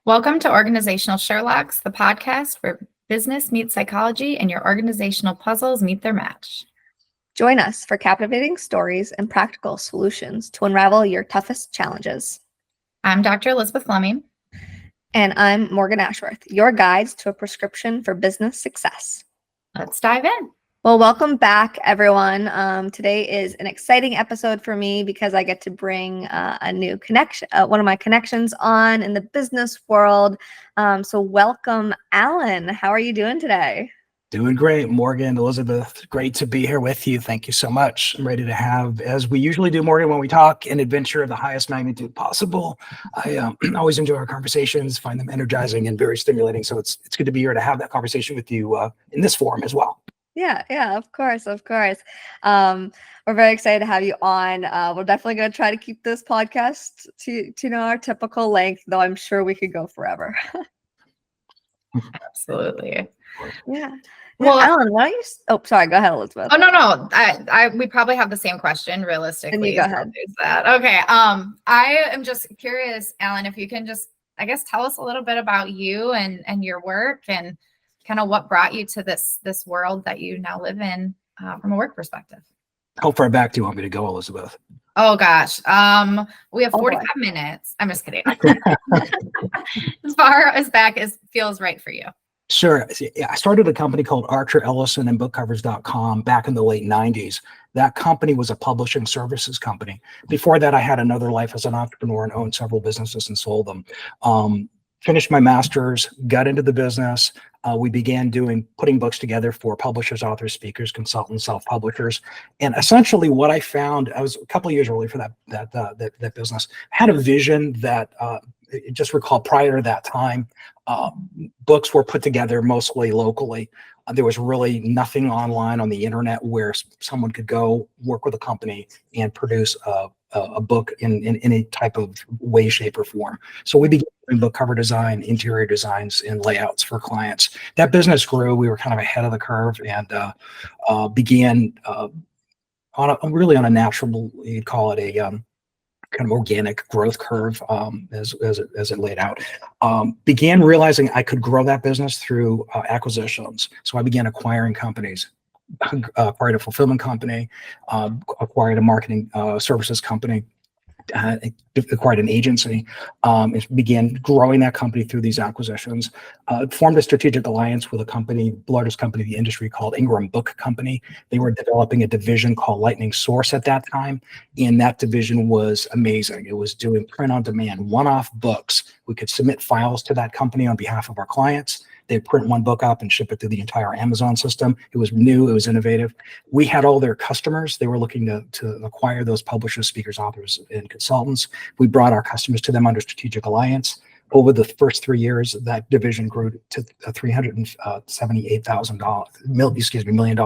Welcome to Organizational Sherlocks, the podcast where business meets psychology and your organizational puzzles meet their match. Join us for captivating stories and practical solutions to unravel your toughest challenges. I'm Dr. Elizabeth Fleming. And I'm Morgan Ashworth, your guides to a prescription for business success. Let's dive in. Well, welcome back, everyone. Today is an exciting episode for me because I get to bring a new connection, one of my connections on in the business world. So welcome, Alan. How are you doing today? Doing great, Morgan, Elizabeth. Great to be here with you. Thank you so much. I'm ready to have, as we usually do, Morgan, when we talk, an adventure of the highest magnitude possible. I always enjoy our conversations, find them energizing and very stimulating. So it's good to be here to have that conversation with you in this forum as well. Yeah, of course. We're very excited to have you on. We're definitely going to try to keep this podcast to our typical length, though I'm sure we could go forever. Absolutely. Yeah. Well, Alan, why don't you? Oh, sorry. Go ahead, Elizabeth. Oh, no. We probably have the same question realistically. Then you go ahead. Okay. I am just curious, Alan, if you can just, I guess, tell us a little bit about you and your work and kind of what brought you to this world that you now live in from a work perspective. How far back do you want me to go, Elizabeth? Oh gosh. We have 45 minutes. I'm just kidding. As far as back as feels right for you. Sure. I started a company called Archer Ellison and bookcovers.com back in the late 90s. That company was a publishing services company. Before that, I had another life as an entrepreneur and owned several businesses and sold them. Finished my master's, got into the business. We began putting books together for publishers, authors, speakers, consultants, self-publishers. And essentially what I found, I was a couple of years early for that business, I had a vision that just recall prior to that time, books were put together mostly locally. There was really nothing online on the internet where someone could go work with a company and produce a book in any type of way, shape, or form. So we began doing book cover design, interior designs, and layouts for clients. That business grew. We were kind of ahead of the curve and began on a natural, you'd call it a kind of organic growth curve as it laid out. Began realizing I could grow that business through acquisitions. So I began acquiring companies, acquired a fulfillment company, acquired a marketing services company, acquired an agency, and began growing that company through these acquisitions. Formed a strategic alliance with a company, the largest company in the industry called Ingram Book Company. They were developing a division called Lightning Source at that time, and that division was amazing. It was doing print on demand, one-off books. We could submit files to that company on behalf of our clients. They'd print one book up and ship it through the entire Amazon system. It was new, it was innovative. We had all their customers. They were looking to acquire those publishers, speakers, authors, and consultants. We brought our customers to them under strategic alliance. Over the first 3 years, that division grew to $378,000 million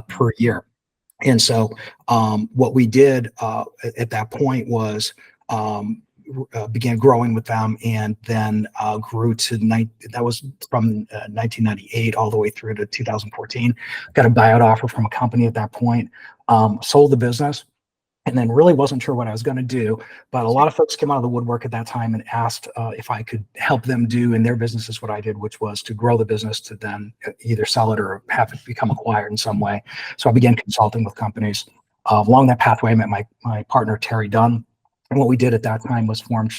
per year. And so what we did at that point was began growing with them, and then grew to that was from 1998 all the way through to 2014. Got a buyout offer from a company at that point, sold the business, and then really wasn't sure what I was going to do. But a lot of folks came out of the woodwork at that time and asked if I could help them do in their businesses what I did, which was to grow the business to then either sell it or have it become acquired in some way. So I began consulting with companies. Along that pathway, I met my partner, Terry Dunn. And what we did at that time was form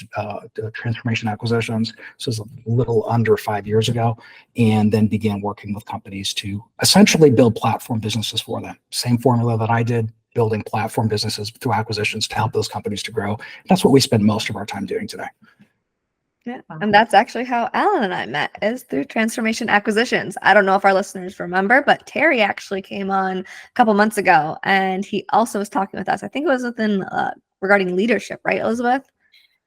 Transformation Acquisitions. So it was a little under 5 years ago, and then began working with companies to essentially build platform businesses for them. Same formula that I did, building platform businesses through acquisitions to help those companies to grow. That's what we spend most of our time doing today. Yeah, and that's actually how Alan and I met, is through Transformation Acquisitions. I don't know if our listeners remember, but Terry actually came on a couple months ago, and he also was talking with us. I think it was within regarding leadership, right, Elizabeth?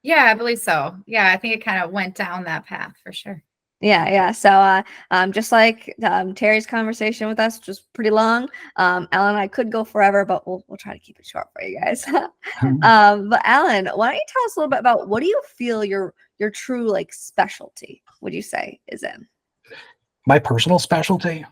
Yeah, I believe so. Yeah, I think it kind of went down that path for sure. Yeah. So just like Terry's conversation with us, which was pretty long, Alan and I could go forever, but we'll try to keep it short for you guys. But Alan, why don't you tell us a little bit about what do you feel your true specialty, would you say, is in? My personal specialty?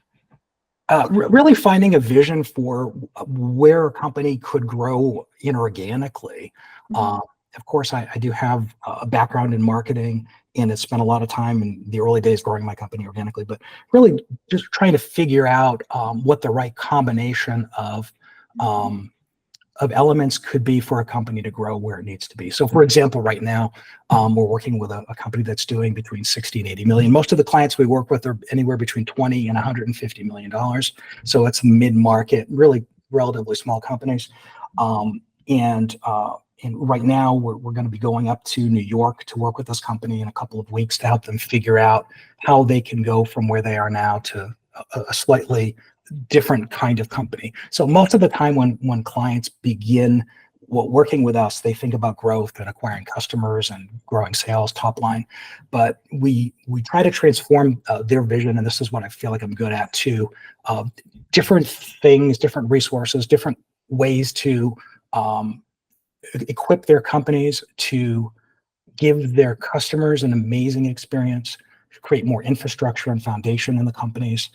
Really finding a vision for where a company could grow inorganically. Of course, I do have a background in marketing and it's spent a lot of time in the early days growing my company organically, but really just trying to figure out what the right combination of elements could be for a company to grow where it needs to be. So for example, right now, we're working with a company that's doing between 60 and 80 million. Most of the clients we work with are anywhere between 20 and 150 million dollars. So it's mid-market, really relatively small companies. And right now we're going to be going up to New York to work with this company in a couple of weeks to help them figure out how they can go from where they are now to a slightly different kind of company. So most of the time when clients begin working with us, they think about growth and acquiring customers and growing sales top line. But we try to transform their vision, and this is what I feel like I'm good at too. Different things, different resources, different ways to equip their companies to give their customers an amazing experience, create more infrastructure and foundation in the companies,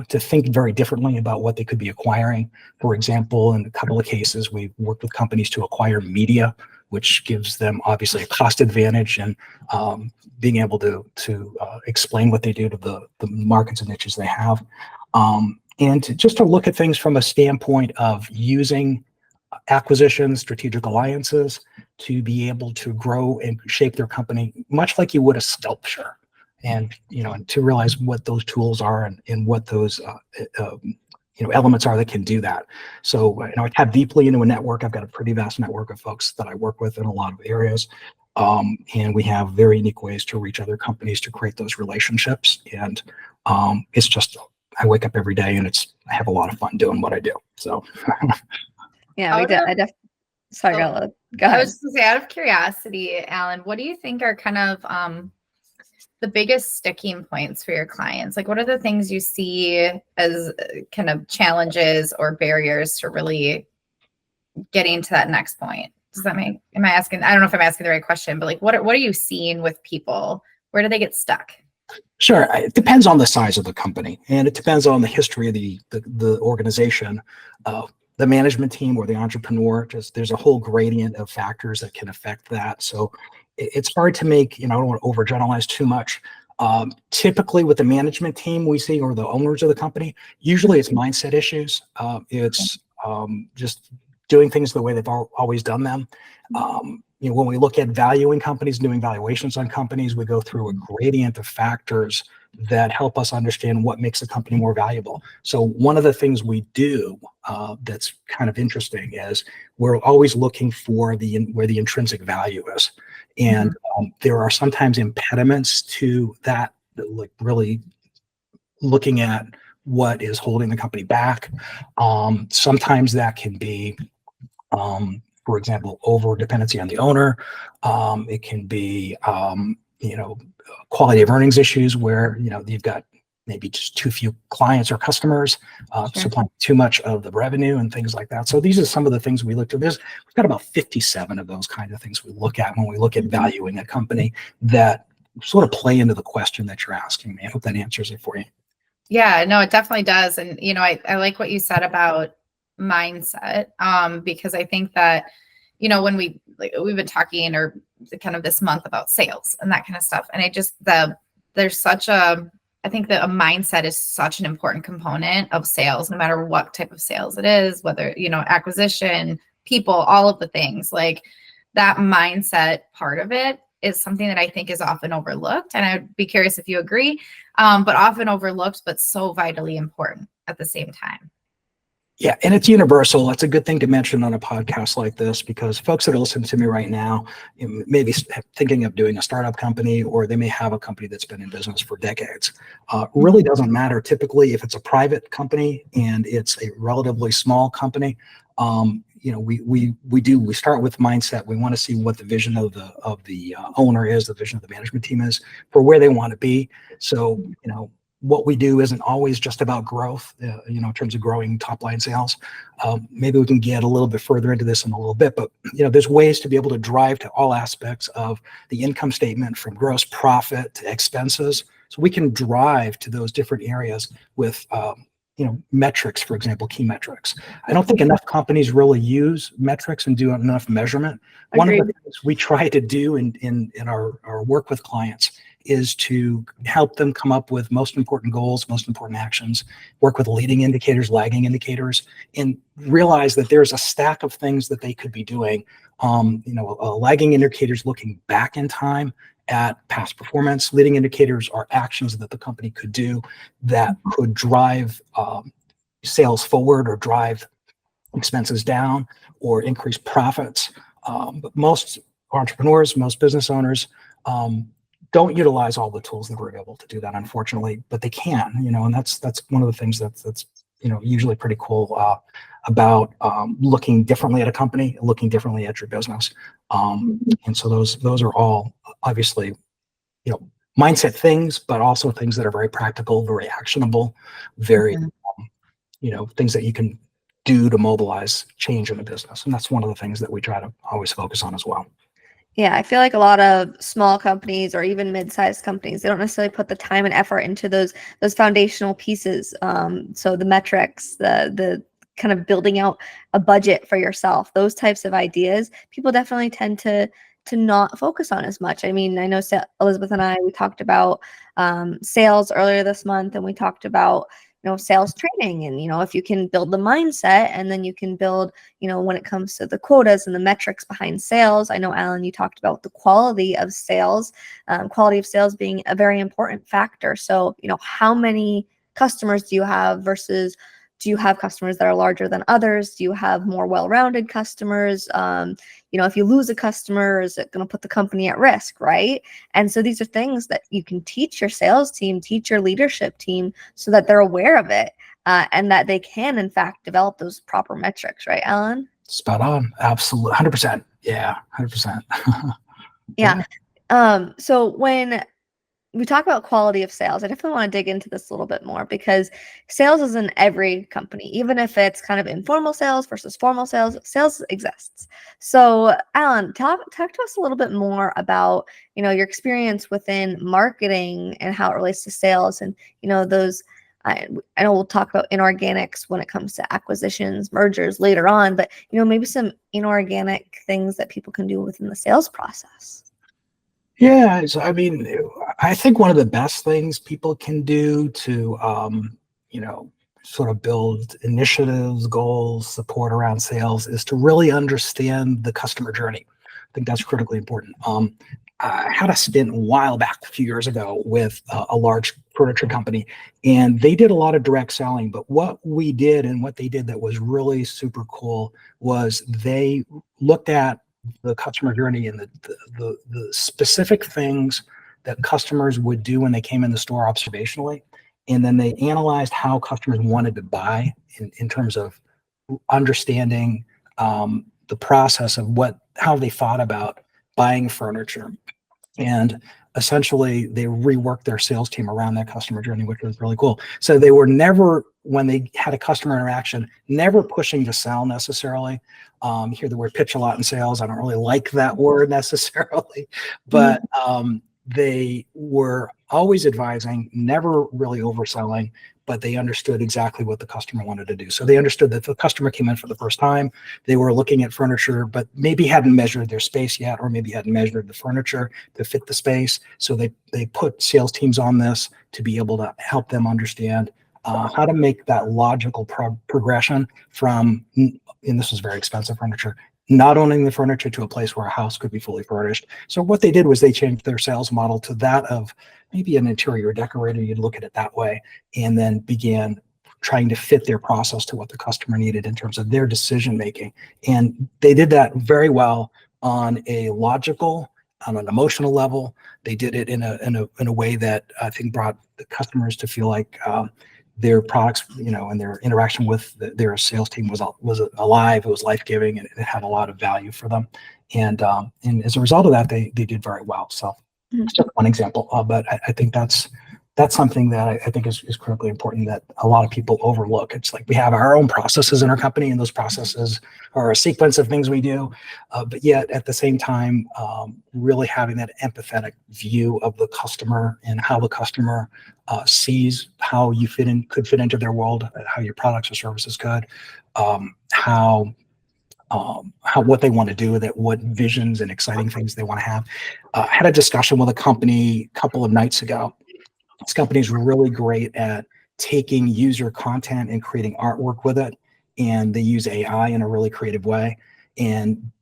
to think very differently about what they could be acquiring. For example, in a couple of cases, we've worked with companies to acquire media, which gives them obviously a cost advantage and being able to explain what they do to the markets and niches they have. And just to look at things from a standpoint of using acquisitions, strategic alliances to be able to grow and shape their company, much like you would a sculpture. And, and to realize what those tools are and what those, elements are that can do that. So, I tap deeply into a network. I've got a pretty vast network of folks that I work with in a lot of areas. And we have very unique ways to reach other companies to create those relationships. And it's just, I wake up every day and I have a lot of fun doing what I do. So. Yeah, we did. Sorry, go ahead. I was just going to say, out of curiosity, Alan, what do you think are kind of the biggest sticking points for your clients? Like, what are the things you see as kind of challenges or barriers to really getting to that next point? Does that make, I don't know if I'm asking the right question, but like, what are you seeing with people? Where do they get stuck? Sure. It depends on the size of the company, and it depends on the history of the organization, the management team or the entrepreneur. Just there's a whole gradient of factors that can affect that. So it's hard to make, I don't want to overgeneralize too much. Typically with the management team we see, or the owners of the company, usually it's mindset issues. It's just doing things the way they've always done them. When we look at valuing companies, doing valuations on companies, we go through a gradient of factors that help us understand what makes a company more valuable. So one of the things we do that's kind of interesting is we're always looking for where the intrinsic value is. And there are sometimes impediments to that, like really looking at what is holding the company back. Sometimes that can be, for example, over dependency on the owner. It can be, quality of earnings issues where, you've got maybe just too few clients or customers, supplying too much of the revenue and things like that. So these are some of the things we looked at. We've got about 57 of those kind of things we look at when we look at valuing a company that sort of play into the question that you're asking me. I hope that answers it for you. Yeah, no, it definitely does. And, I like what you said about mindset, because I think that, when we've been talking or kind of this month about sales and that kind of stuff. And I think that a mindset is such an important component of sales, no matter what type of sales it is, whether, acquisition, people, all of the things. Like, that mindset part of it is something that I think is often overlooked. And I'd be curious if you agree, but often overlooked, but so vitally important at the same time. Yeah, and it's universal. It's a good thing to mention on a podcast like this, because folks that are listening to me right now may be thinking of doing a startup company, or they may have a company that's been in business for decades. Really doesn't matter. Typically, if it's a private company and it's a relatively small company, we start with mindset. We want to see what the vision of the owner is, the vision of the management team is for where they want to be. So, what we do isn't always just about growth, in terms of growing top line sales. Maybe we can get a little bit further into this in a little bit, but there's ways to be able to drive to all aspects of the income statement, from gross profit to expenses. So we can drive to those different areas with metrics, for example, key metrics. I don't think enough companies really use metrics and do enough measurement. One of the things we try to do in our work with clients is to help them come up with most important goals, most important actions, work with leading indicators, lagging indicators, and realize that there's a stack of things that they could be doing. Lagging indicators looking back in time at past performance. Leading indicators are actions that the company could do that could drive sales forward or drive expenses down or increase profits. But most entrepreneurs, most business owners don't utilize all the tools that we're able to do that, unfortunately, but they can, and that's one of the things that's usually pretty cool about looking differently at a company, looking differently at your business. And so those are all obviously, mindset things, but also things that are very practical, very actionable, very, things that you can do to mobilize change in the business. And that's one of the things that we try to always focus on as well. Yeah, I feel like a lot of small companies or even mid-sized companies, they don't necessarily put the time and effort into those foundational pieces. So the metrics, the kind of building out a budget for yourself, those types of ideas, people definitely tend to not focus on as much. I mean, I know Elizabeth and I, we talked about sales earlier this month, and we talked about sales training, and if you can build the mindset, and then you can build when it comes to the quotas and the metrics behind sales. I know, Alan, you talked about the quality of sales being a very important factor. So how many customers do you have versus do you have customers that are larger than others? Do you have more well-rounded customers? If you lose a customer, is it going to put the company at risk, right? And so these are things that you can teach your sales team, teach your leadership team, so that they're aware of it and that they can, in fact, develop those proper metrics, right, Alan? Spot on. Absolutely. 100%. Yeah, 100%. Yeah. So when we talk about quality of sales, I definitely want to dig into this a little bit more, because sales is in every company, even if it's kind of informal sales versus formal sales, sales exists. So Alan, talk to us a little bit more about, your experience within marketing and how it relates to sales, and, those, I know we'll talk about inorganics when it comes to acquisitions, mergers later on, but, maybe some inorganic things that people can do within the sales process. Yeah, so, I think one of the best things people can do to, sort of build initiatives, goals, support around sales is to really understand the customer journey. I think that's critically important. I had a stint a while back, a few years ago, with a large furniture company, and they did a lot of direct selling. But what we did and what they did that was really super cool was they looked at the customer journey and the specific things that customers would do when they came in the store observationally. And then they analyzed how customers wanted to buy in terms of understanding the process of how they thought about buying furniture. And essentially they reworked their sales team around that customer journey, which was really cool. So they were never, when they had a customer interaction, never pushing to sell necessarily. You hear the word pitch a lot in sales. I don't really like that word necessarily, but they were always advising, never really overselling, but they understood exactly what the customer wanted to do. So they understood that the customer came in for the first time, they were looking at furniture, but maybe hadn't measured their space yet, or maybe hadn't measured the furniture to fit the space. So they put sales teams on this to be able to help them understand how to make that logical progression from, and this was very expensive furniture, not owning the furniture to a place where a house could be fully furnished. So what they did was they changed their sales model to that of maybe an interior decorator, you'd look at it that way, and then began trying to fit their process to what the customer needed in terms of their decision making. And they did that very well on a logical, on an emotional level. They did it in a way that I think brought the customers to feel like their products, and their interaction with their sales team was alive, it was life-giving, and it had a lot of value for them. And as a result of that, they did very well. So it's just one example, but I think that's that's something that I think is critically important that a lot of people overlook. It's like we have our own processes in our company, and those processes are a sequence of things we do, but yet at the same time, really having that empathetic view of the customer and how the customer sees how you could fit into their world, how your products or services could, how what they want to do with it, what visions and exciting things they want to have. I had a discussion with a company a couple of nights ago. This company is really great at taking user content and creating artwork with it, and they use AI in a really creative way.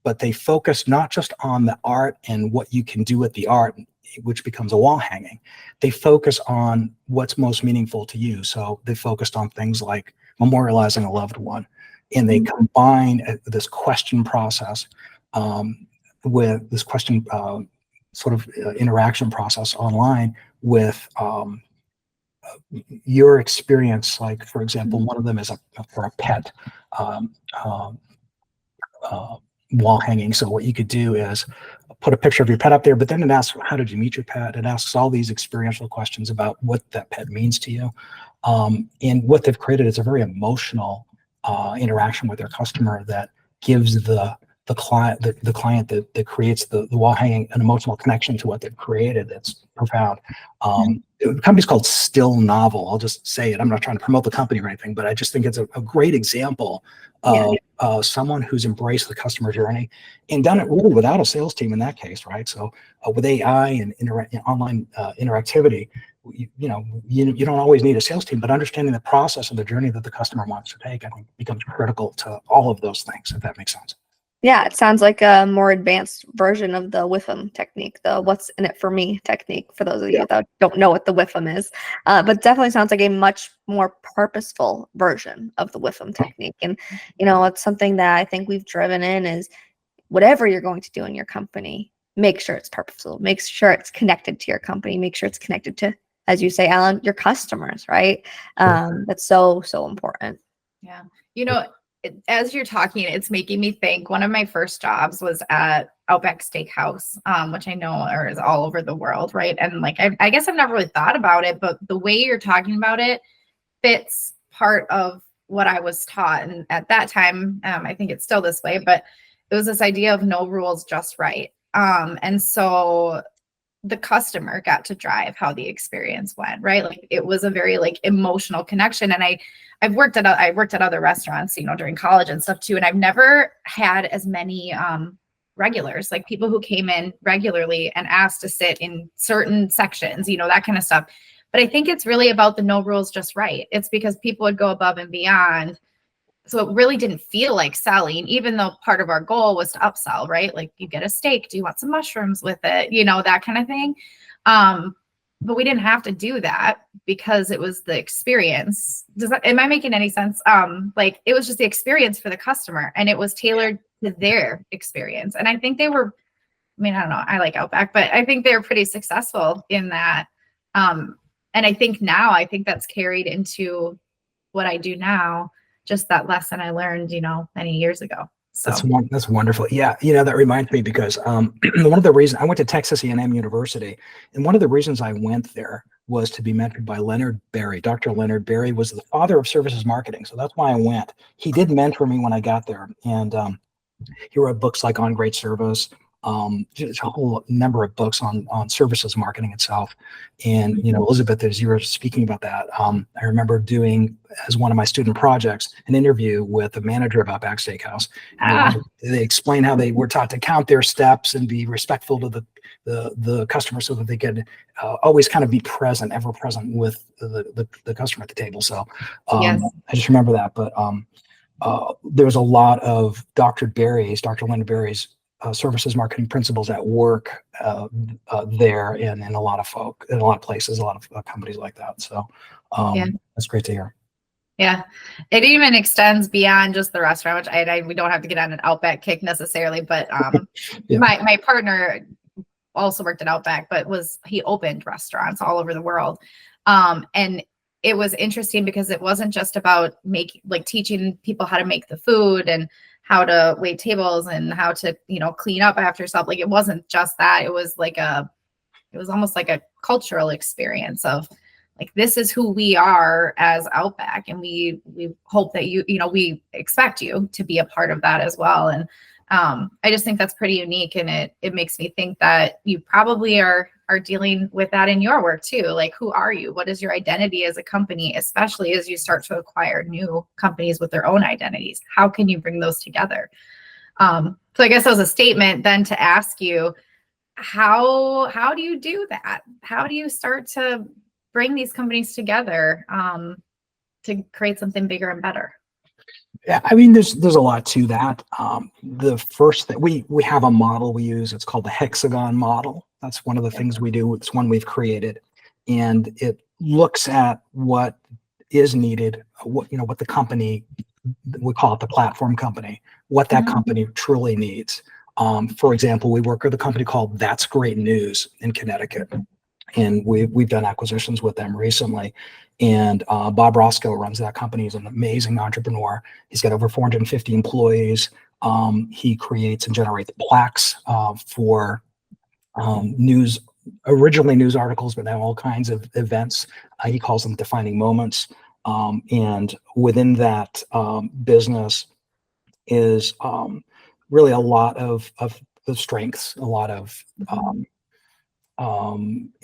But they focus not just on the art and what you can do with the art, which becomes a wall hanging. They focus on what's most meaningful to you. So they focused on things like memorializing a loved one, and they combine this question process with this question interaction process online with your experience. Like, for example, one of them is for a pet wall hanging. So what you could do is put a picture of your pet up there, but then it asks, how did you meet your pet? It asks all these experiential questions about what that pet means to you. And what they've created is a very emotional interaction with their customer that gives the client that creates the wall hanging an emotional connection to what they've created. That's profound. The company's called Still Novel. I'll just say it. I'm not trying to promote the company or anything, but I just think it's a great example of someone who's embraced the customer journey and done it really without a sales team in that case, right? So with AI and online interactivity, you don't always need a sales team, but understanding the process and the journey that the customer wants to take, I think, becomes critical to all of those things, if that makes sense. Yeah, it sounds like a more advanced version of the WIFM technique, the what's in it for me technique, for those of you that don't know what the WIFM is. But definitely sounds like a much more purposeful version of the WIFM technique. And, it's something that I think we've driven in is whatever you're going to do in your company, make sure it's purposeful, make sure it's connected to your company, make sure it's connected to, as you say, Alan, your customers, right? That's so, so important. Yeah. As you're talking, it's making me think one of my first jobs was at Outback Steakhouse, which I know is all over the world, right? And like, I guess I've never really thought about it, but the way you're talking about it fits part of what I was taught. And at that time, I think it's still this way, but it was this idea of no rules, just right. And so the customer got to drive how the experience went, right? Like it was a very like emotional connection. And I worked at other restaurants, during college and stuff too. And I've never had as many regulars, like people who came in regularly and asked to sit in certain sections, that kind of stuff. But I think it's really about the no rules, just right. It's because people would go above and beyond. So it really didn't feel like selling, even though part of our goal was to upsell, right? Like you get a steak, do you want some mushrooms with it? That kind of thing. But we didn't have to do that because it was the experience. Am I making any sense? Like it was just the experience for the customer and it was tailored to their experience. And I think they were, I don't know, I like Outback, but I think they were pretty successful in that. And I think that's carried into what I do now. Just that lesson I learned, many years ago. So That's wonderful. Yeah. That reminds me because one of the reasons I went to Texas A&M University, and one of the reasons I went there was to be mentored by Leonard Berry. Dr. Leonard Berry was the father of services marketing. So that's why I went. He did mentor me when I got there. And he wrote books like On Great Service, just a whole number of books on services marketing itself. And, Elizabeth, as you were speaking about that, I remember doing, as one of my student projects, an interview with the manager of Outback Steakhouse. And they explained how they were taught to count their steps and be respectful to the customer so that they could always kind of be present, ever present with the customer at the table. So I just remember that. But there was a lot of Dr. Leonard Berry's services marketing principles at work there and in a lot of places, a lot of companies like that. So that's great to hear. Yeah, it even extends beyond just the restaurant, which we don't have to get on an Outback kick necessarily, but my partner also worked at Outback, but he opened restaurants all over the world. And it was interesting because it wasn't just about teaching people how to make the food and how to wait tables and how to, clean up after yourself. Like, it wasn't just that. It was almost like a cultural experience of like, this is who we are as Outback, and we hope that we expect you to be a part of that as well. And I just think that's pretty unique, and it makes me think that you probably are dealing with that in your work too. Like, who are you? What is your identity as a company, especially as you start to acquire new companies with their own identities? How can you bring those together? So I guess that was a statement then to ask you, how do you do that? How do you start to bring these companies together to create something bigger and better? Yeah, I mean, there's a lot to that. The first thing, we have a model we use. It's called the hexagon model. That's one of the things we do. It's one we've created, and it looks at what is needed, what the company, we call it the platform company, what that company truly needs. For example, we work with a company called That's Great News in Connecticut, and we've done acquisitions with them recently. And Bob Roscoe runs that company. He's an amazing entrepreneur. He's got over 450 employees. He creates and generates plaques for news, originally news articles, but now all kinds of events. He calls them defining moments. And within that business is really a lot of the strengths, a lot of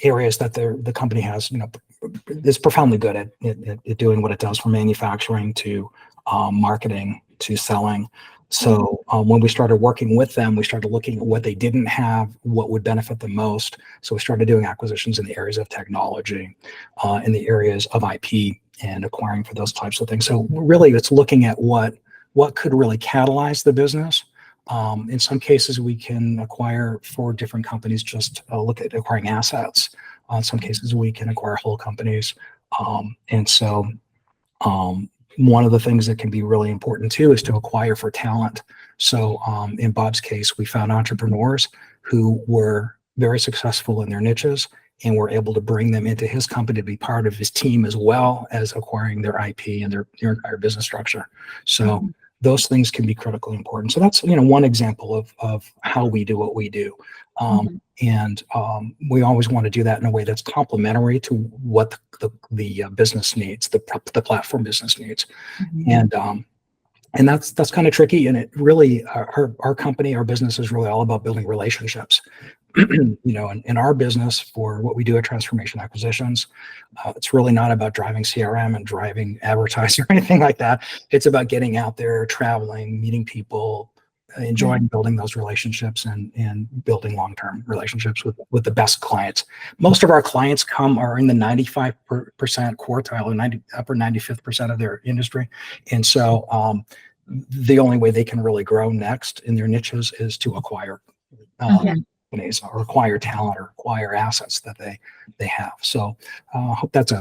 areas that the company has, is profoundly good at doing what it does, from manufacturing to marketing to selling. So when we started working with them, we started looking at what they didn't have, what would benefit them most. So we started doing acquisitions in the areas of technology, in the areas of IP, and acquiring for those types of things. So really, it's looking at what could really catalyze the business. In some cases, we can acquire for different companies, just look at acquiring assets. In some cases, we can acquire whole companies. And so one of the things that can be really important too is to acquire for talent. So in Bob's case, we found entrepreneurs who were very successful in their niches, and we're able to bring them into his company to be part of his team, as well as acquiring their IP and their entire business structure. So those things can be critically important. So that's, one example of how we do what we do. And we always want to do that in a way that's complementary to what the business needs, the platform business needs. And that's kind of tricky. And it really, our company, our business is really all about building relationships. In our business, for what we do at Transformation Acquisitions, it's really not about driving CRM and driving advertising or anything like that. It's about getting out there, traveling, meeting people, enjoying building those relationships, and building long-term relationships with the best clients. Most of our clients are in the 95% quartile, or upper 95th percent of their industry. And so the only way they can really grow next in their niches is to acquire companies, or acquire talent, or acquire assets that they have. So I hope that's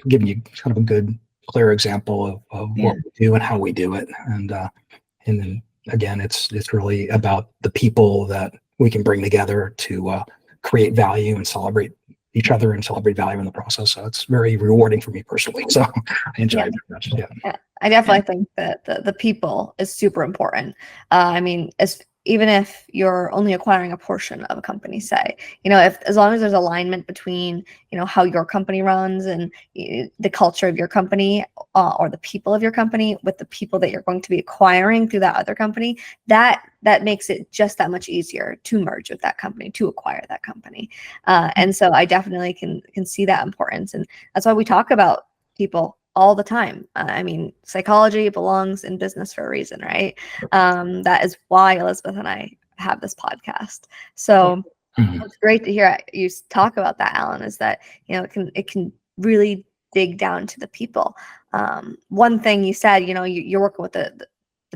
giving you kind of a good, clear example of what we do and how we do it. And then again, it's really about the people that we can bring together to create value and celebrate each other and celebrate value in the process. So it's very rewarding for me personally. So I enjoy it very much. Yeah. I definitely think that the people is super important. I mean, even if you're only acquiring a portion of a company, say, as long as there's alignment between, how your company runs and the culture of your company, or the people of your company with the people that you're going to be acquiring through that other company, that makes it just that much easier to merge with that company, to acquire that company. And so I definitely can see that importance. And that's why we talk about people all the time. I mean, psychology belongs in business for a reason, right? That is why Elizabeth and I have this podcast. So it's great to hear you talk about that, Alan, is that, it can really dig down to the people. One thing you said, you're working with the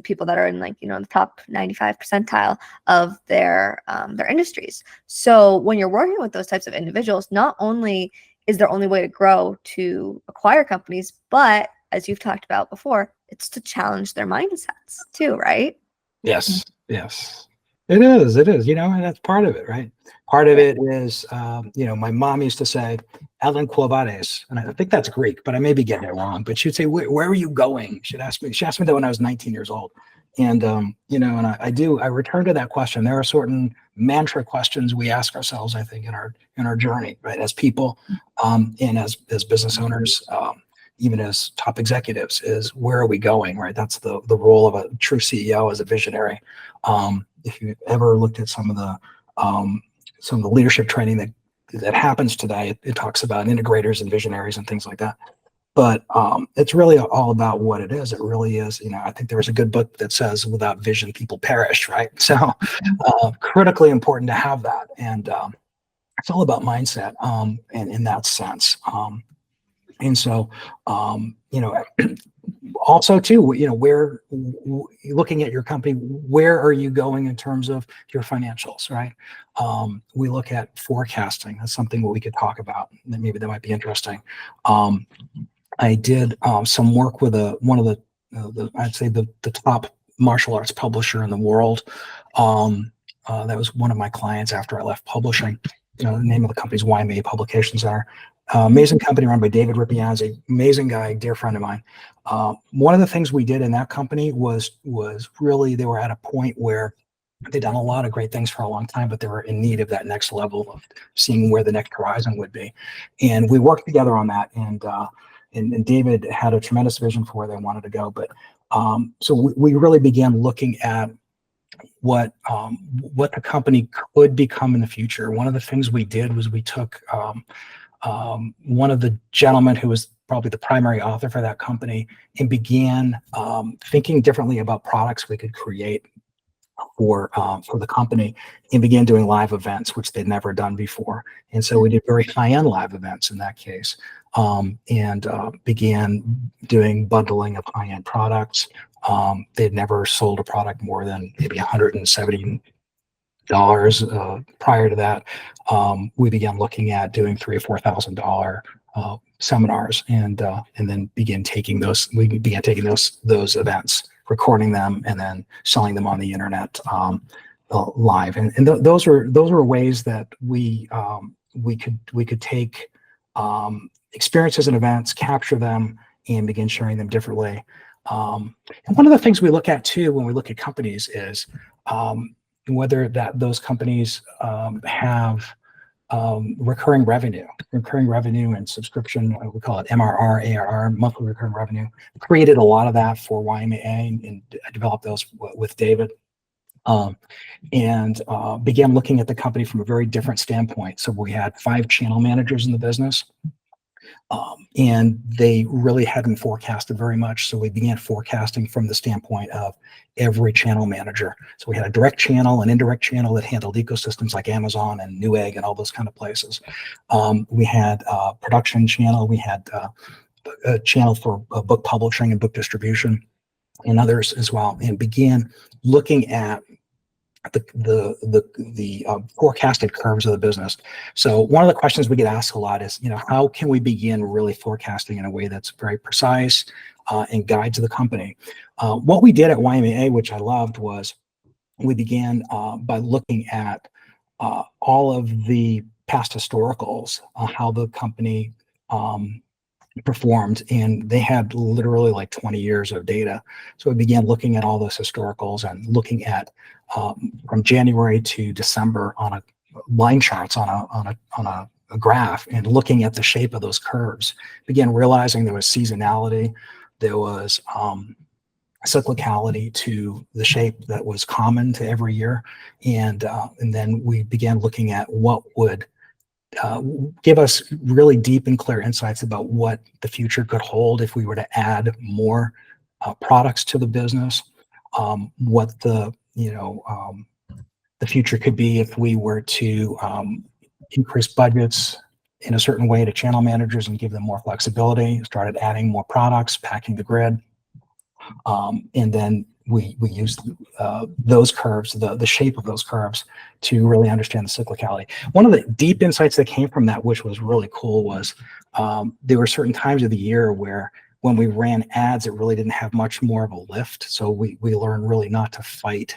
people that are in, like, the top 95 percentile of their industries. So when you're working with those types of individuals, not only is their only way to grow to acquire companies, but as you've talked about before, it's to challenge their mindsets too, right? Yes. It is, and that's part of it, right? Part of it is, my mom used to say, Ellen Quo and I think that's Greek, but I may be getting it wrong. But she'd say, where are you going? She asked me that when I was 19 years old. And, and I return to that question. There are certain mantra questions we ask ourselves, I think, in our journey, right? As people, and as business owners, even as top executives, is where are we going, right? That's the role of a true CEO as a visionary. If you've ever looked at some of the leadership training that happens today, it talks about integrators and visionaries and things like that. But it's really all about what it is. It really is, I think there was a good book that says, without vision, people perish, right? So critically important to have that. And it's all about mindset, and in that sense. And so, also too, where, looking at your company, where are you going in terms of your financials, right? We look at forecasting. That's something that we could talk about. Maybe that might be interesting. I did some work with one of I'd say the top martial arts publisher in the world. That was one of my clients after I left publishing. The name of the company's YMA Publications Center. Amazing company run by David Rippianzi, amazing guy, dear friend of mine. One of the things we did in that company was really, they were at a point where they'd done a lot of great things for a long time, but they were in need of that next level of seeing where the next horizon would be. And we worked together on that. And David had a tremendous vision for where they wanted to go. But so we really began looking at what the company could become in the future. One of the things we did was we took one of the gentlemen who was probably the primary author for that company and began thinking differently about products we could create for the company, and began doing live events, which they'd never done before. And so we did very high-end live events in that case, and began doing bundling of high-end products. They'd never sold a product more than maybe $170 prior to that. We began looking at doing $3,000 or $4,000 seminars, and then began taking those. We began taking those events, recording them, and then selling them on the internet live. And those were ways that we could take experiences and events, capture them, and begin sharing them differently. And one of the things we look at too when we look at companies is whether those companies have recurring revenue and subscription. We call it MRR, ARR, monthly recurring revenue. Created a lot of that for YMA, and I developed those with David. And began looking at the company from a very different standpoint. So we had 5 channel managers in the business. And they really hadn't forecasted very much. So we began forecasting from the standpoint of every channel manager. So we had a direct channel, an indirect channel that handled ecosystems like Amazon and Newegg and all those kind of places. We had a production channel. We had a channel for book publishing and book distribution and others as well, and began looking at the forecasted curves of the business. So one of the questions we get asked a lot is, how can we begin really forecasting in a way that's very precise and guides the company? What we did at YMA, which I loved, was we began by looking at all of the past historicals, how the company performed, and they had literally like 20 years of data. So we began looking at all those historicals and looking at from January to December on a line charts on a graph, and looking at the shape of those curves. Began realizing there was seasonality, there was cyclicality to the shape that was common to every year, and then we began looking at what would give us really deep and clear insights about what the future could hold if we were to add more products to the business, what the future could be if we were to increase budgets in a certain way to channel managers and give them more flexibility, started adding more products, packing the grid. And then we used those curves, the shape of those curves, to really understand the cyclicality. One of the deep insights that came from that, which was really cool, was there were certain times of the year where when we ran ads, it really didn't have much more of a lift. So we learned really not to fight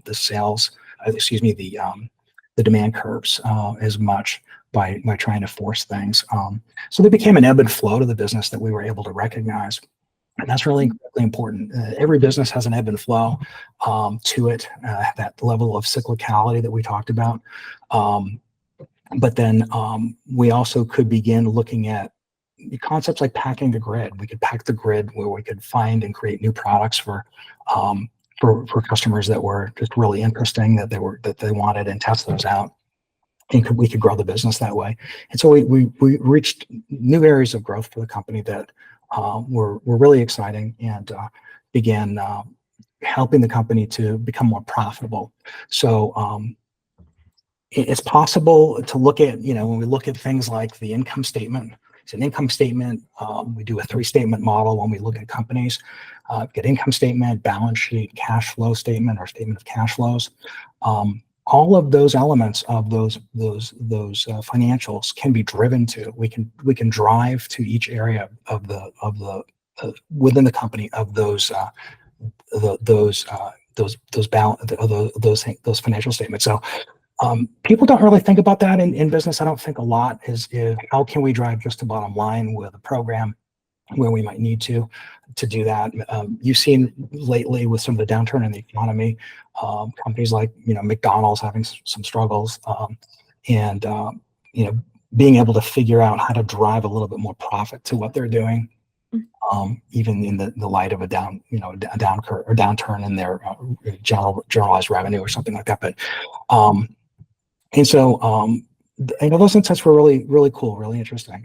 the sales excuse me, the demand curves as much by trying to force things. So there became an ebb and flow to the business that we were able to recognize. And that's really incredibly important. Every business has an ebb and flow to it, that level of cyclicality that we talked about. But then we also could begin looking at concepts like packing the grid. We could pack the grid where we could find and create new products for customers that were just really interesting, that they wanted, and test those out. And we could grow the business that way. And so we reached new areas of growth for the company that were really exciting, and began helping the company to become more profitable. So it's possible to look at, when we look at things like the income statement. It's an income statement. We do a 3-statement model when we look at companies. Get income statement, balance sheet, cash flow statement, or statement of cash flows. All of those elements of those financials can be driven to. We can drive to each area of the within the company of those financial statements. So people don't really think about that in business. I don't think a lot is how can we drive just the bottom line with a program where we might need to do that. You've seen lately with some of the downturn in the economy, companies like McDonald's having some struggles, and being able to figure out how to drive a little bit more profit to what they're doing, even in the light of a downturn in their generalized revenue or something like that. But and so those insights were really, really cool, really interesting.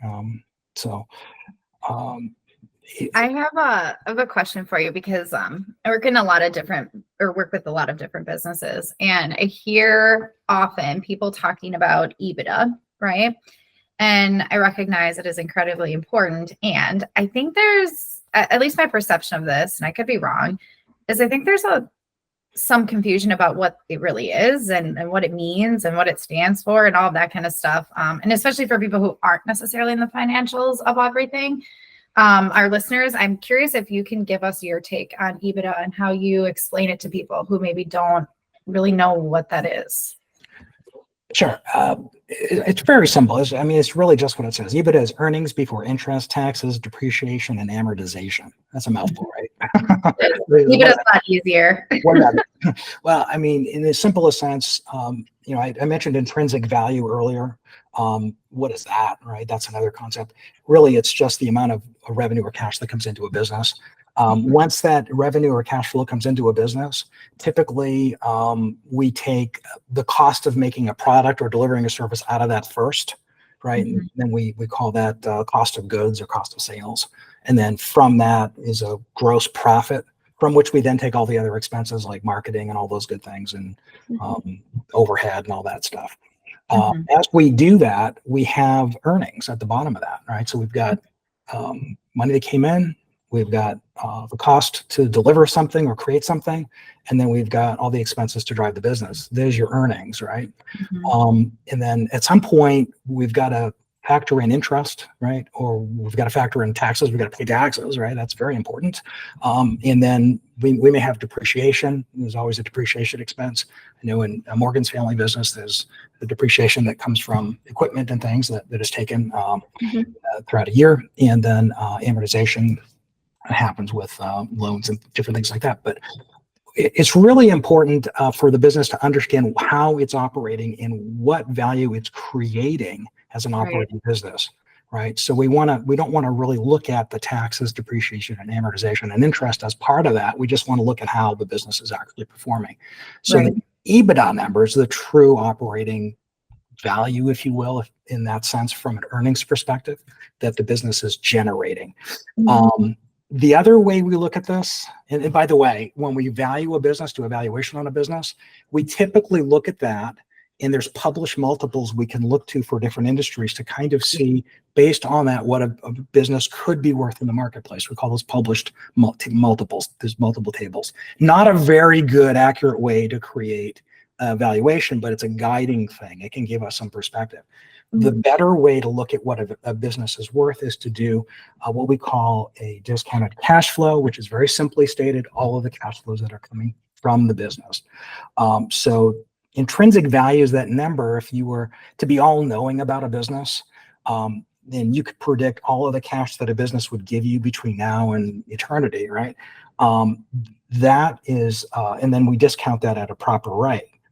I have a question for you, because I work with a lot of different businesses, and I hear often people talking about EBITDA, right? And I recognize it is incredibly important. And I think there's, at least my perception of this, and I could be wrong, is I think there's some confusion about what it really is, and what it means, and what it stands for, and all of that kind of stuff. And especially for people who aren't necessarily in the financials of everything. Our listeners, I'm curious if you can give us your take on EBITDA and how you explain it to people who maybe don't really know what that is. Sure. It's very simple. It's really just what it says. EBITDA is earnings before interest, taxes, depreciation, and amortization. That's a mouthful, right? EBITDA is a lot easier. Well, in the simplest sense, I mentioned intrinsic value earlier. What is that, right? That's another concept. Really, it's just the amount of revenue or cash that comes into a business. Once that revenue or cash flow comes into a business, typically we take the cost of making a product or delivering a service out of that first, right? Mm-hmm. And then we call that cost of goods or cost of sales. And then from that is a gross profit, from which we then take all the other expenses like marketing and all those good things, and overhead and all that stuff. As we do that, we have earnings at the bottom of that, right? So we've got money that came in, we've got the cost to deliver something or create something, and then we've got all the expenses to drive the business. There's your earnings, right? Mm-hmm. And then at some point, we've got to factor in interest, right? Or we've got to factor in taxes. We've got to pay taxes, right? That's very important. And then we may have depreciation. There's always a depreciation expense. I know in Morgan's family business, there's the depreciation that comes from equipment and things that is taken throughout a year. And then amortization happens with loans and different things like that. But it's really important for the business to understand how it's operating and what value it's creating as an operating business, right? So we don't want to really look at the taxes, depreciation, and amortization and interest as part of that. We just want to look at how the business is actually performing. So the EBITDA numbers, the true operating value, if you will, in that sense, from an earnings perspective, that the business is generating. Mm-hmm. The other way we look at this, and by the way, when we value a business, do a valuation on a business, we typically look at that, and there's published multiples we can look to for different industries to kind of see, based on that, what a business could be worth in the marketplace. We call those published multiples. There's multiple tables. Not a very good, accurate way to create a valuation, but it's a guiding thing. It can give us some perspective. The better way to look at what a business is worth is to do what we call a discounted cash flow, which is very simply stated, all of the cash flows that are coming from the business. So intrinsic value is that number. If you were to be all knowing about a business, then you could predict all of the cash that a business would give you between now and eternity, right? That is, and then we discount that at a proper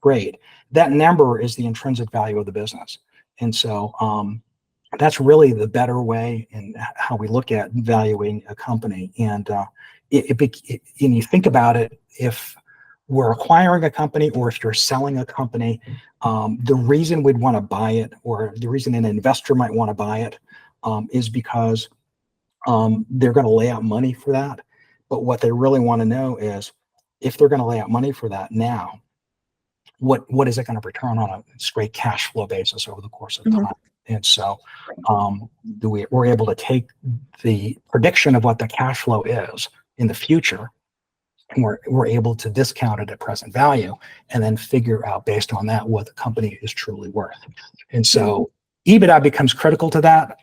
grade. That number is the intrinsic value of the business. And so that's really the better way in how we look at valuing a company. And you think about it, if we're acquiring a company or if you're selling a company, the reason we'd want to buy it, or the reason an investor might want to buy it, is because they're going to lay out money for that. But what they really want to know is, if they're going to lay out money for that now, what is it going to return on a straight cash flow basis over the course of time? And so we're able to take the prediction of what the cash flow is in the future, and we're able to discount it at present value, and then figure out based on that what the company is truly worth. And so EBITDA becomes critical to that.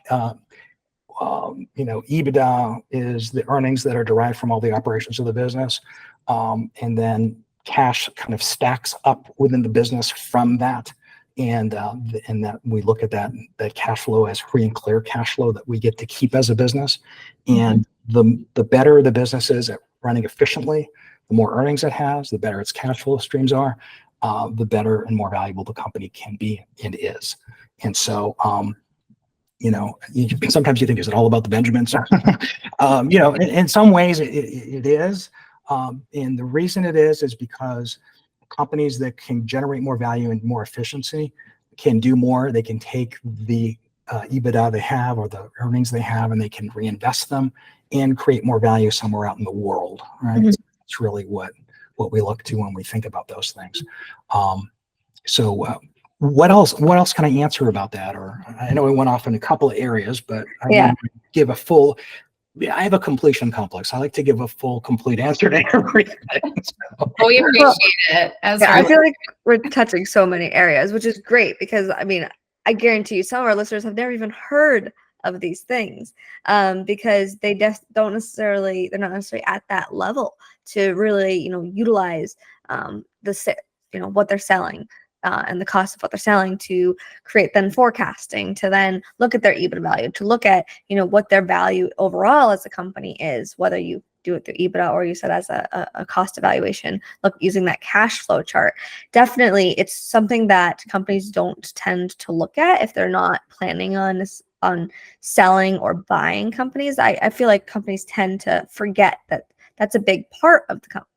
EBITDA is the earnings that are derived from all the operations of the business, and then cash kind of stacks up within the business from that. And that we look at that cash flow as free and clear cash flow that we get to keep as a business. And the better the business is at running efficiently, the more earnings it has, the better its cash flow streams are, the better and more valuable the company can be and is. And so, sometimes you think, is it all about the Benjamins? In some ways it is. And the reason it is because companies that can generate more value and more efficiency can do more. They can take the EBITDA they have or the earnings they have, and they can reinvest them and create more value somewhere out in the world, right? It's really what we look to when we think about those things. What else can I answer about that? Or I know we went off in a couple of areas, but I want to give a full. I have a completion complex. I like to give a full, complete answer to everything. Well, we appreciate it. I feel like we're touching so many areas, which is great, because I guarantee you some of our listeners have never even heard of these things, because they just they're not necessarily at that level to really, utilize what they're selling. And the cost of what they're selling, to create then forecasting, to then look at their EBITDA value, to look at, what their value overall as a company is, whether you do it through EBITDA or you said as a cost evaluation, using that cash flow chart. Definitely, it's something that companies don't tend to look at if they're not planning on selling or buying companies. I feel like companies tend to forget that that's a big part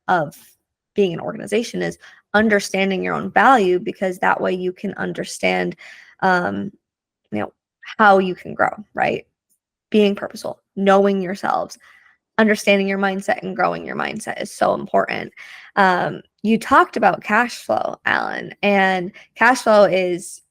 of being an organization, is understanding your own value, because that way you can understand, how you can grow, right? Being purposeful, knowing yourselves, understanding your mindset and growing your mindset is so important. You talked about cash flow, Alan, and cash flow is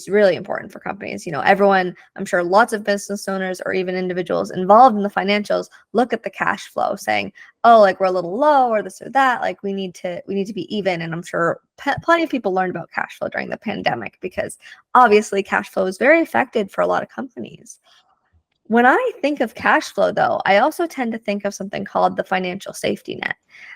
really important for companies. Everyone, I'm sure lots of business owners or even individuals involved in the financials look at the cash flow saying, oh, we're a little low or this or that, we need to be even. And I'm sure plenty of people learned about cash flow during the pandemic, because obviously cash flow is very affected for a lot of companies. When I think of cash flow, though, I also tend to think of something called the financial safety net.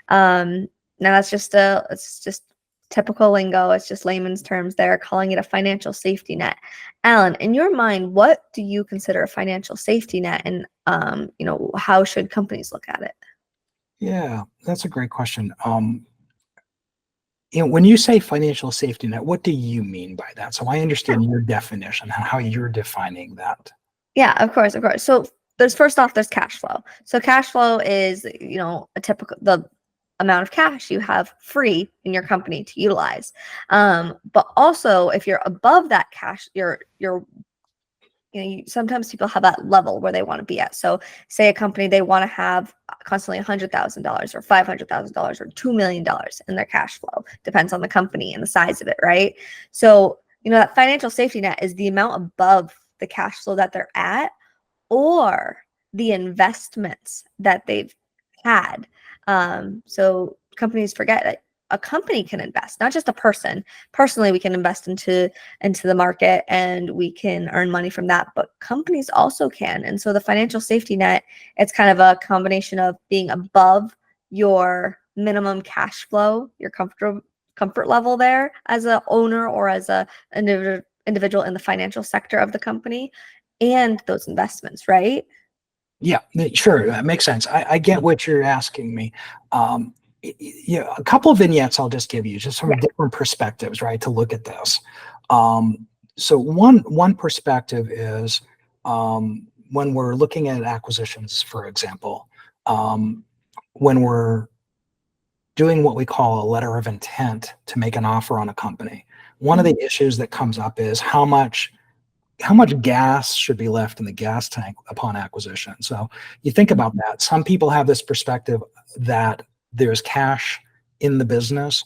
Now it's just typical lingo. It's just layman's terms. They're calling it a financial safety net. Alan, in your mind, what do you consider a financial safety net, and how should companies look at it? Yeah, that's a great question. When you say financial safety net, what do you mean by that? So I understand your definition and how you're defining that. Yeah, of course. So there's cash flow. So cash flow is, the amount of cash you have free in your company to utilize. But also, if you're above that cash, sometimes people have that level where they want to be at. So say a company, they want to have constantly $100,000 or $500,000 or $2 million in their cash flow. Depends on the company and the size of it, right? So, that financial safety net is the amount above the cash flow that they're at, or the investments that they've had. So companies forget that a company can invest, not just a person. Personally, we can invest into the market and we can earn money from that, but companies also can. And so the financial safety net, it's kind of a combination of being above your minimum cash flow, your comfort level there as a owner or as a individual in the financial sector of the company and those investments, right? Yeah, sure. That makes sense. I get what you're asking me. Yeah, a couple of vignettes I'll just give you, just from different perspectives, right, to look at this. So one perspective is when we're looking at acquisitions, for example, when we're doing what we call a letter of intent to make an offer on a company, one of the issues that comes up is how much gas should be left in the gas tank upon acquisition. So you think about that. Some people have this perspective that there's cash in the business,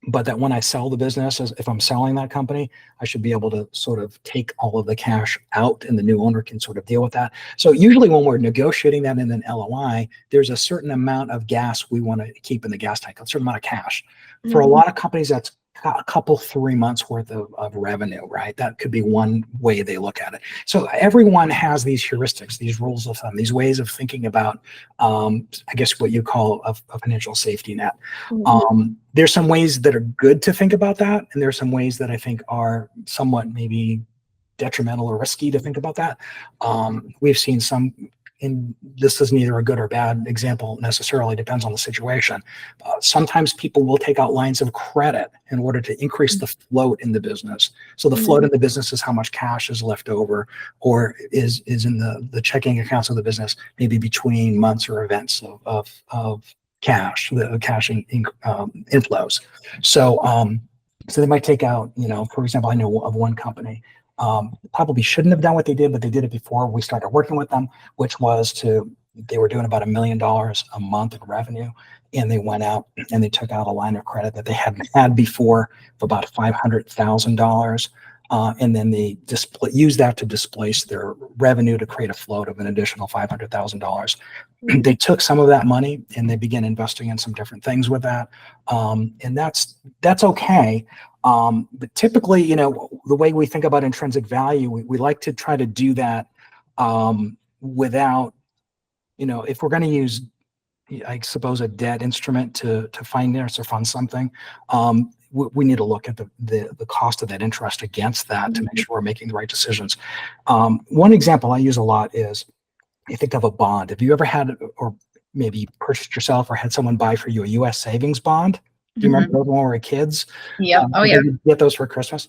but that when I sell the business, if I'm selling that company, I should be able to sort of take all of the cash out and the new owner can sort of deal with that. So usually when we're negotiating that in an LOI, there's a certain amount of gas we want to keep in the gas tank, a certain amount of cash. For a lot of companies, that's a couple, 3 months worth of revenue, right? That could be one way they look at it. So everyone has these heuristics, these rules of thumb, these ways of thinking about, I guess what you call a financial safety net. There's some ways that are good to think about that, and there's some ways that I think are somewhat maybe detrimental or risky to think about that. We've seen some, and this is neither a good or bad example necessarily, depends on the situation. Sometimes people will take out lines of credit in order to increase the float in the business. So the float in the business is how much cash is left over or is in the checking accounts of the business, maybe between months or events of cash, the cash inflows. So they might take out, for example, I know of one company, probably shouldn't have done what they did, but they did it before we started working with them, which was they were doing about $1 million a month in revenue. And they went out and they took out a line of credit that they hadn't had before of about $500,000. And then they used that to displace their revenue to create a float of an additional $500,000. They took some of that money and they began investing in some different things with that. And that's okay. But typically, the way we think about intrinsic value, we like to try to do that without, if we're going to use, I suppose, a debt instrument to finance or fund something, we need to look at the cost of that interest against that to make sure we're making the right decisions. One example I use a lot is, you think of a bond. Have you ever had, or maybe purchased yourself or had someone buy for you a U.S. savings bond? Do you remember those when we were kids? Yeah. Oh, yeah. You get those for Christmas.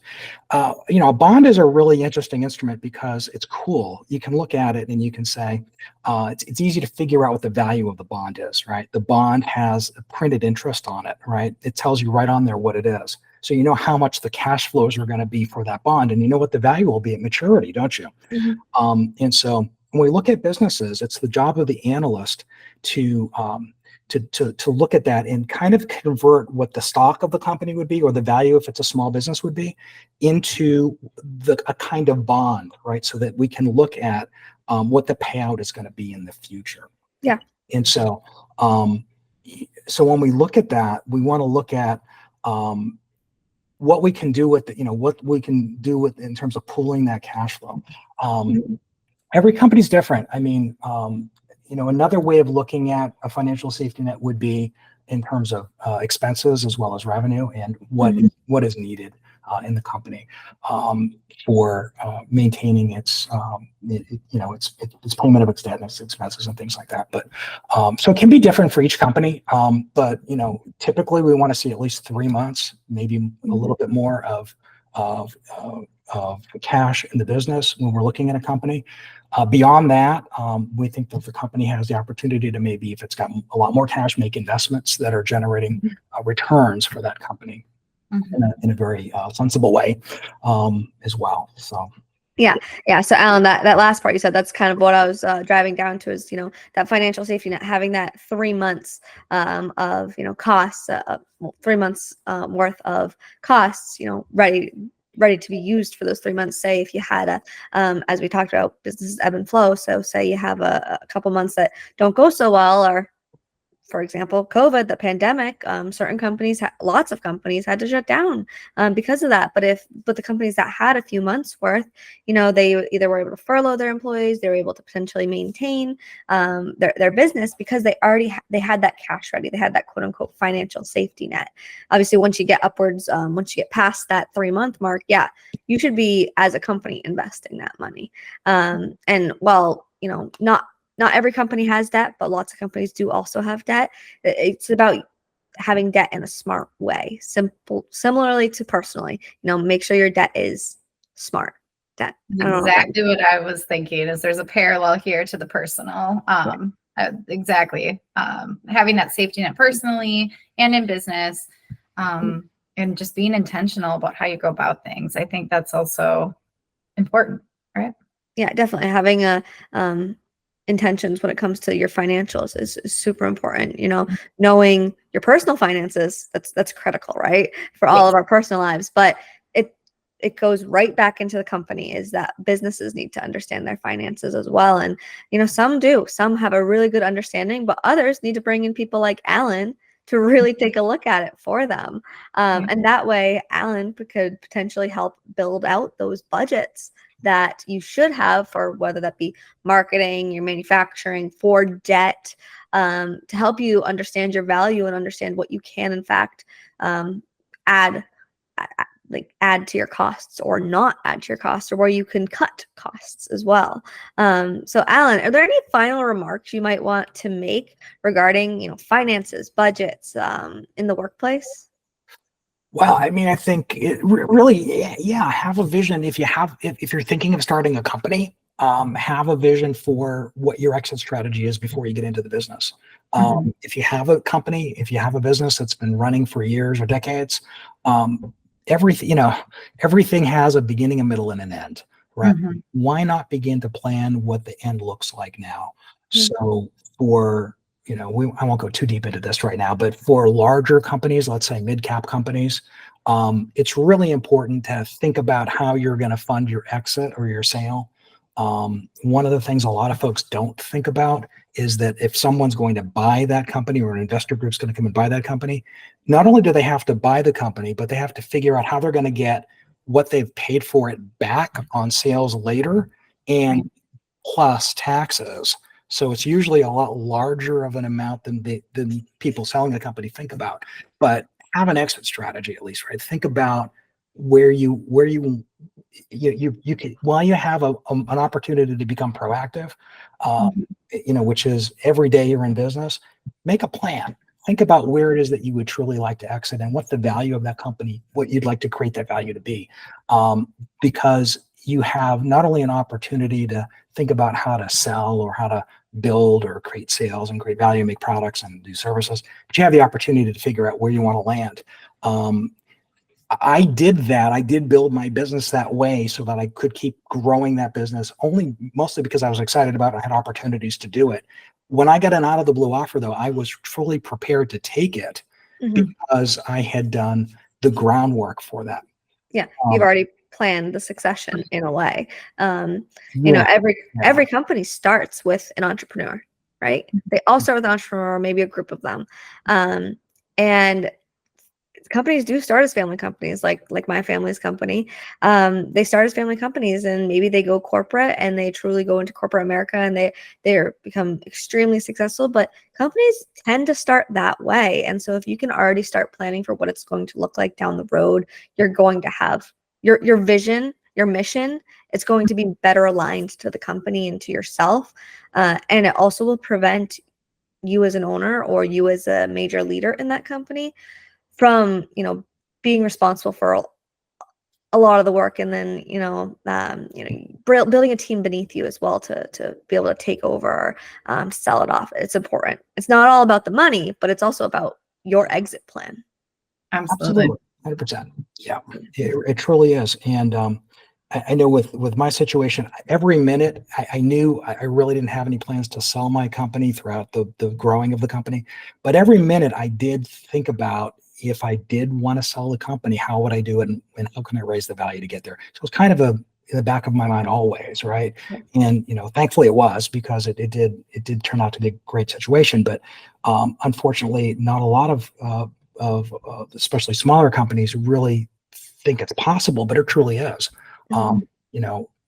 A bond is a really interesting instrument because it's cool. You can look at it and you can say, it's easy to figure out what the value of the bond is, right? The bond has a printed interest on it, right? It tells you right on there what it is. So you know how much the cash flows are going to be for that bond, and you know what the value will be at maturity, don't you? And so when we look at businesses, it's the job of the analyst to look at that and kind of convert what the stock of the company would be, or the value if it's a small business would be, into a kind of bond, right? So that we can look at what the payout is going to be in the future. Yeah. And so when we look at that, we want to look at what we can do with what we can do with in terms of pooling that cash flow. Every company's different. I mean, another way of looking at a financial safety net would be in terms of expenses as well as revenue, and what is needed in the company for maintaining its payment of its debt and its expenses and things like that. But so it can be different for each company. But typically we want to see at least 3 months, maybe a little bit more of cash in the business when we're looking at a company. Beyond that, we think that the company has the opportunity to, maybe if it's got a lot more cash, make investments that are generating returns for that company in a very sensible way as well. So. Yeah. So Alan, that last part you said, that's kind of what I was driving down to, is, that financial safety net, having that 3 months of, costs, 3 months worth of costs, ready to be used for those 3 months. Say if you had as we talked about, businesses ebb and flow. So say you have a couple months that don't go so well, or for example, COVID, the pandemic, certain companies, lots of companies had to shut down because of that. But the companies that had a few months worth, they either were able to furlough their employees, they were able to potentially maintain their business because they had that cash ready. They had that quote unquote financial safety net. Obviously, once you get upwards, once you get past that 3-month mark, yeah, you should be, as a company, investing that money. And while, not every company has debt, but lots of companies do also have debt. It's about having debt in a smart way. Similarly to personally, make sure your debt is smart debt. Exactly what I was thinking is there's a parallel here to the personal. Exactly. Having that safety net personally and in business, and just being intentional about how you go about things. I think that's also important, right? Yeah, definitely having a intentions when it comes to your financials is super important. Knowing your personal finances, that's critical, right, for all of our personal lives. But it goes right back into the company, is that businesses need to understand their finances as well. And some have a really good understanding, but others need to bring in people like Alan to really take a look at it for them. And that way Alan could potentially help build out those budgets that you should have for, whether that be marketing, your manufacturing, for debt, to help you understand your value and understand what you can in fact add to your costs or not add to your costs, or where you can cut costs as well. So Alan, are there any final remarks you might want to make regarding finances, budgets in the workplace? Well, I mean, I think it really, yeah, have a vision. If you're thinking of starting a company, have a vision for what your exit strategy is before you get into the business. If you have a company, if you have a business that's been running for years or decades, everything has a beginning, a middle, and an end, right? Why not begin to plan what the end looks like now? So for I won't go too deep into this right now, but for larger companies, let's say mid-cap companies, it's really important to think about how you're going to fund your exit or your sale. One of the things a lot of folks don't think about is that if someone's going to buy that company, or an investor group's going to come and buy that company, not only do they have to buy the company, but they have to figure out how they're going to get what they've paid for it back on sales later, and plus taxes. So it's usually a lot larger of an amount than people selling the company think about. But have an exit strategy at least, right? Think about where you can, while you have an opportunity to become proactive, which is every day you're in business, make a plan. Think about where it is that you would truly like to exit and what the value of that company, what you'd like to create that value to be. Because you have not only an opportunity to think about how to sell or how to build or create sales and create value, make products and do services, but you have the opportunity to figure out where you want to land. I did that. I did build my business that way so that I could keep growing that business, mostly because I was excited about it and had opportunities to do it. When I got an out of the blue offer, though, I was fully prepared to take it because I had done the groundwork for that. Yeah, you've already planned the succession in a way. Every company starts with an entrepreneur, right? They all start with an entrepreneur, or maybe a group of them. And companies do start as family companies, like my family's company. They start as family companies, and maybe they go corporate and they truly go into corporate America, and they become extremely successful. But companies tend to start that way. And so if you can already start planning for what it's going to look like down the road, you're going to have your vision, your mission. It's going to be better aligned to the company and to yourself. And it also will prevent you as an owner, or you as a major leader in that company, from being responsible for a lot of the work, and then building a team beneath you as well to be able to take over or sell it off. It's important. It's not all about the money, but it's also about your exit plan. Absolutely. 100%. Yeah, it truly is. And I know with my situation, every minute I knew I really didn't have any plans to sell my company throughout the growing of the company, but every minute I did think about, if I did want to sell the company, how would I do it, and how can I raise the value to get there? So it's kind of in the back of my mind always, right? Yeah. And thankfully it was, because it did turn out to be a great situation. But unfortunately, not a lot of especially smaller companies really think it's possible, but it truly is. Mhm.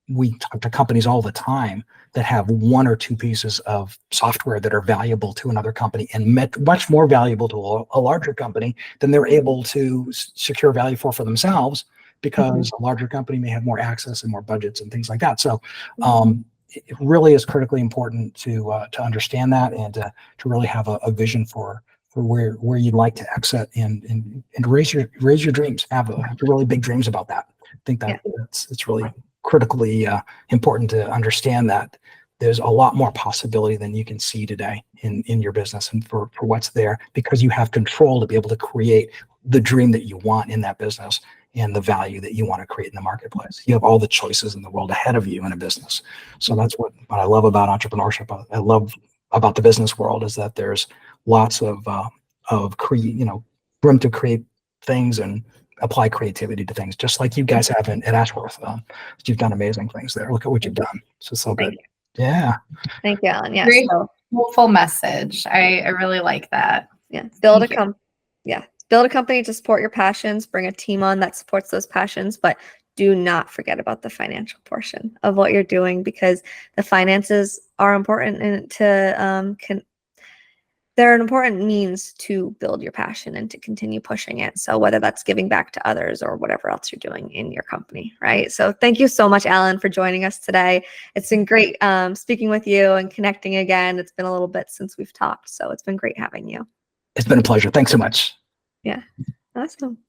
We talk to companies all the time that have one or two pieces of software that are valuable to another company, and much more valuable to a larger company than they're able to secure value for themselves, because a larger company may have more access and more budgets and things like that. So it really is critically important to understand that, and to really have a vision for where you'd like to exit, and raise your dreams. Have really big dreams about that. I think that it's really critically important to understand that there's a lot more possibility than you can see today in your business, and for what's there, because you have control to be able to create the dream that you want in that business, and the value that you want to create in the marketplace. You have all the choices in the world ahead of you in a business. So that's what I love about entrepreneurship. I love about the business world, is that there's lots of room to create things and apply creativity to things, just like you guys have at Ashworth. You've done amazing things there. Look at what you've done. So good. Yeah. Thank you, Alan. Yeah. Great. So, Hopeful message. I really like that. yeah. Build Thank you. Build a company to support your passions, bring a team on that supports those passions, but do not forget about the financial portion of what you're doing, because the finances are important, and they're an important means to build your passion and to continue pushing it. So whether that's giving back to others or whatever else you're doing in your company, right? So thank you so much, Alan, for joining us today. It's been great speaking with you and connecting again. It's been a little bit since we've talked, so it's been great having you. It's been a pleasure. Thanks so much. Yeah, awesome.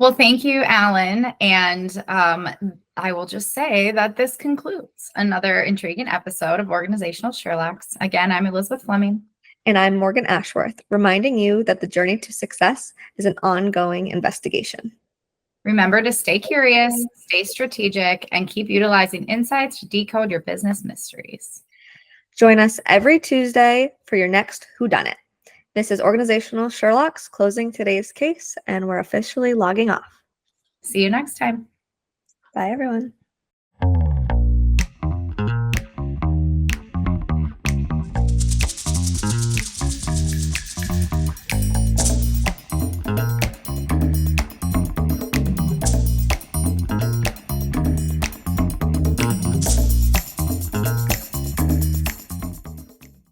Well, thank you, Alan. And I will just say that this concludes another intriguing episode of Organizational Sherlocks. Again, I'm Elizabeth Fleming. And I'm Morgan Ashworth, reminding you that the journey to success is an ongoing investigation. Remember to stay curious, stay strategic, and keep utilizing insights to decode your business mysteries. Join us every Tuesday for your next Whodunit. This is Organizational Sherlocks closing today's case, and we're officially logging off. See you next time. Bye, everyone.